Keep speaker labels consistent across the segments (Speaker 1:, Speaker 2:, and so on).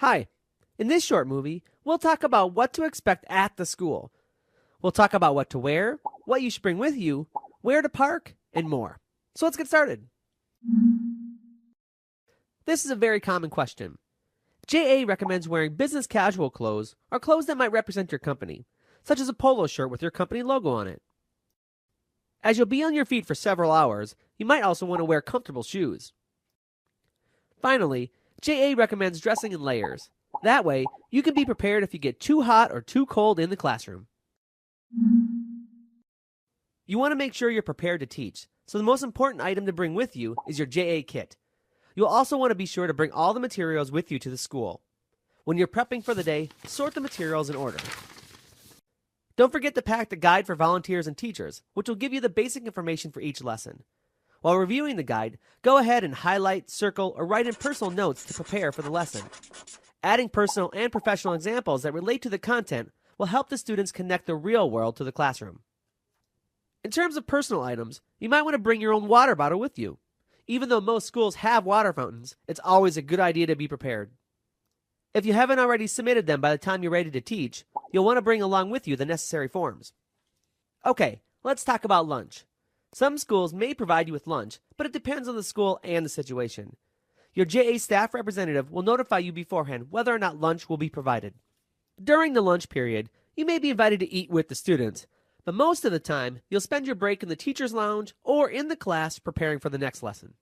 Speaker 1: Hi. In this short movie, we'll talk about what to expect at the school. We'll talk about what to wear, what you should bring with you, where to park, and more. So let's get started. This is a very common question. JA recommends wearing business casual clothes or clothes that might represent your company, such as a polo shirt with your company logo on it. As you'll be on your feet for several hours, you might also want to wear comfortable shoes. Finally, JA recommends dressing in layers. That way, you can be prepared if you get too hot or too cold in the classroom. You want to make sure you're prepared to teach, so the most important item to bring with you is your JA kit. You'll also want to be sure to bring all the materials with you to the school. When you're prepping for the day, sort the materials in order. Don't forget to pack the guide for volunteers and teachers, which will give you the basic information for each lesson. While reviewing the guide, go ahead and highlight, circle, or write in personal notes to prepare for the lesson. Adding personal and professional examples that relate to the content will help the students connect the real world to the classroom. In terms of personal items, you might want to bring your own water bottle with you. Even though most schools have water fountains, it's always a good idea to be prepared. If you haven't already submitted them by the time you're ready to teach, you'll want to bring along with you the necessary forms. Okay, let's talk about lunch. Some schools may provide you with lunch, but it depends on the school and the situation. Your JA staff representative will notify you beforehand whether or not lunch will be provided. During the lunch period, you may be invited to eat with the students, but most of the time, you'll spend your break in the teacher's lounge or in the class preparing for the next lesson.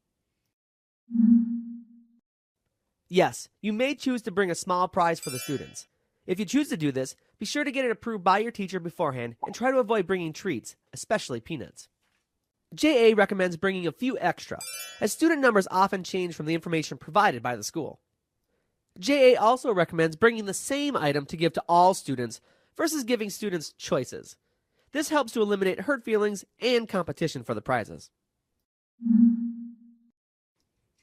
Speaker 1: Yes, you may choose to bring a small prize for the students. If you choose to do this, be sure to get it approved by your teacher beforehand and try to avoid bringing treats, especially peanuts. JA recommends bringing a few extra, as student numbers often change from the information provided by the school. JA also recommends bringing the same item to give to all students versus giving students choices. This helps to eliminate hurt feelings and competition for the prizes.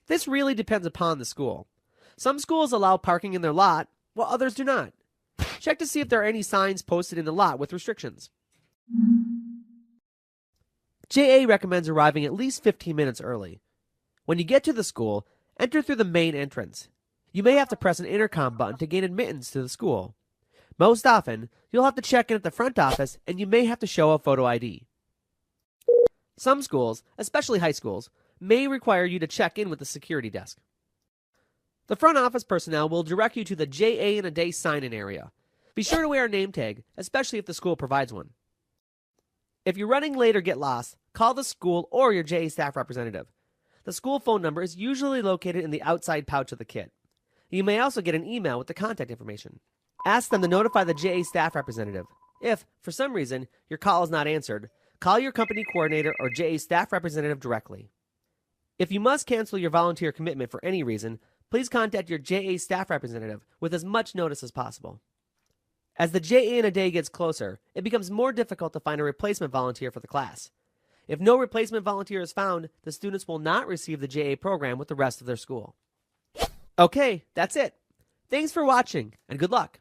Speaker 1: This really depends upon the school. Some schools allow parking in their lot, while others do not. Check to see if there are any signs posted in the lot with restrictions. JA recommends arriving at least 15 minutes early. When you get to the school, enter through the main entrance. You may have to press an intercom button to gain admittance to the school. Most often, you'll have to check in at the front office and you may have to show a photo ID. Some schools, especially high schools, may require you to check in with the security desk. The front office personnel will direct you to the JA in a Day sign-in area. Be sure to wear a name tag, especially if the school provides one. If you're running late or get lost, call the school or your JA staff representative. The school phone number is usually located in the outside pouch of the kit. You may also get an email with the contact information. Ask them to notify the JA staff representative. If, for some reason, your call is not answered, call your company coordinator or JA staff representative directly. If you must cancel your volunteer commitment for any reason, please contact your JA staff representative with as much notice as possible. As the JA in a Day gets closer, it becomes more difficult to find a replacement volunteer for the class. If no replacement volunteer is found, the students will not receive the JA program with the rest of their school. Okay, that's it. Thanks for watching, and good luck.